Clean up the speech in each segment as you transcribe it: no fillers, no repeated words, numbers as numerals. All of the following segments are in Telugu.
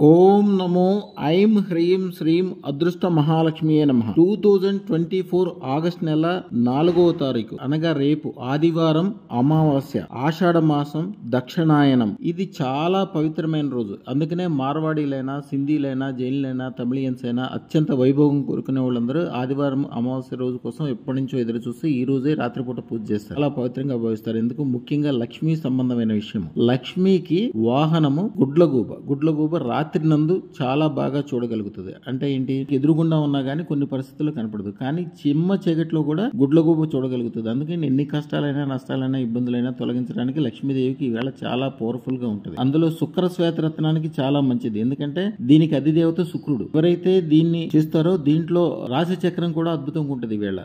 ఓం నమో ఐం హ్రీం శ్రీం అదృష్ట మహాలక్ష్మియే నమః. 2024 ఆగస్ట్ నెల 4వ తారీఖు అనగా రేపు ఆదివారం అమావాస్య, ఆషాఢ మాసం, దక్షిణాయనం. ఇది చాలా పవిత్రమైన రోజు. అందుకనే మార్వాడీలైనా, సింధీలైనా, జైన్లైనా, తమిళియన్స్ అయినా అత్యంత వైభవం కోరుకునే వాళ్ళందరూ ఆదివారం అమావాస్య రోజు కోసం ఎప్పటి నుంచో ఎదురు చూసి ఈ రోజే రాత్రిపూట పూజ చేస్తారు. అలా పవిత్రంగా భావిస్తారు. ఎందుకు? ముఖ్యంగా లక్ష్మీ సంబంధమైన విషయం. లక్ష్మికి వాహనము గుడ్లగూబ. గుడ్లగూబ రాత్రి నందు చాలా బాగా చూడగలుగుతుంది. అంటే ఏంటి? ఎదురుగుండా ఉన్నా గానీ కొన్ని పరిస్థితుల్లో కనపడదు, కానీ చిమ్మ చీకట్లో కూడా గుడ్లగూబ చూడగలుగుతుంది. అందుకని ఎన్ని కష్టాలైనా, నష్టాలైనా, ఇబ్బందులైనా తొలగించడానికి లక్ష్మీదేవికి ఈవేళ చాలా పవర్ఫుల్ గా ఉంటుంది. అందులో శుక్ర శ్వేతరత్నానికి చాలా మంచిది. ఎందుకంటే దీనికి అధిదేవత శుక్రుడు. ఎవరైతే దీన్ని చేస్తారో దీంట్లో రాశి చక్రం కూడా అద్భుతంగా ఉంటుంది. ఈవేళ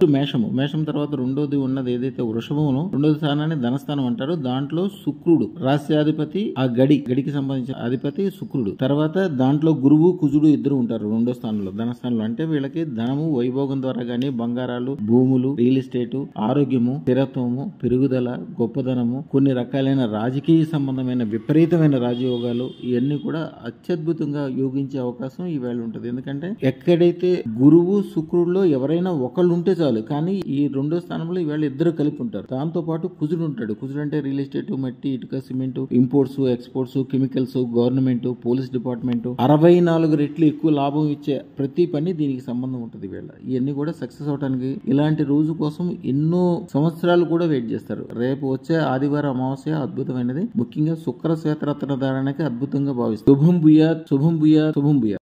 మేషం తర్వాత రెండోది ఉన్నది ఏదైతే వృషభమును, రెండోది స్థానాన్ని ధనస్థానం అంటారు. దాంట్లో శుక్రుడు రాశ్యాధిపతి, ఆ గడికి సంబంధించిన అధిపతి శుక్రుడు. తర్వాత దాంట్లో గురువు, కుజుడు ఇద్దరు ఉంటారు రెండో స్థానంలో, ధనస్థానంలో. అంటే వీళ్ళకి ధనము, వైభోగం ద్వారా గానీ, బంగారాలు, భూములు, రియల్ ఎస్టేట్, ఆరోగ్యము, స్థిరత్వము, పెరుగుదల, గొప్పదనము, కొన్ని రకాలైన రాజకీయ సంబంధమైన విపరీతమైన రాజయోగాలు, ఇవన్నీ కూడా అత్యద్భుతంగా యోగించే అవకాశం ఈవేళ ఉంటుంది. ఎందుకంటే ఎక్కడైతే గురువు, శుక్రుడులో ఎవరైనా ఒకళ్ళు ఉంటే చాలు, కానీ ఈ రెండో స్థానంలో ఈవేళ ఇద్దరు కలిపి ఉంటారు. దాంతో పాటు కుజుడు ఉంటాడు. కుజుడు అంటే రియల్ ఎస్టేట్, మట్టి, ఇటుక, cement, imports, exports, chemicals, government, police department, 64 రెట్లు ఎక్కువ లాభం ఇచ్చే ప్రతి పని దీనికి సంబంధం ఉంటుంది. వీళ్ళ ఇవన్నీ కూడా సక్సెస్ అవడానికి ఇలాంటి రోజు కోసం ఎన్నో సంవత్సరాలు కూడా వెయిట్ చేస్తారు. రేపు వచ్చే ఆదివారం అమావాస్య అద్భుతమైనది. ముఖ్యంగా శుక్ర శ్వేతరత్న ధారణకి అద్భుతంగా భావిస్తారు. శుభం భూయాత్, శుభం భూయాత్, శుభం భూయాత్.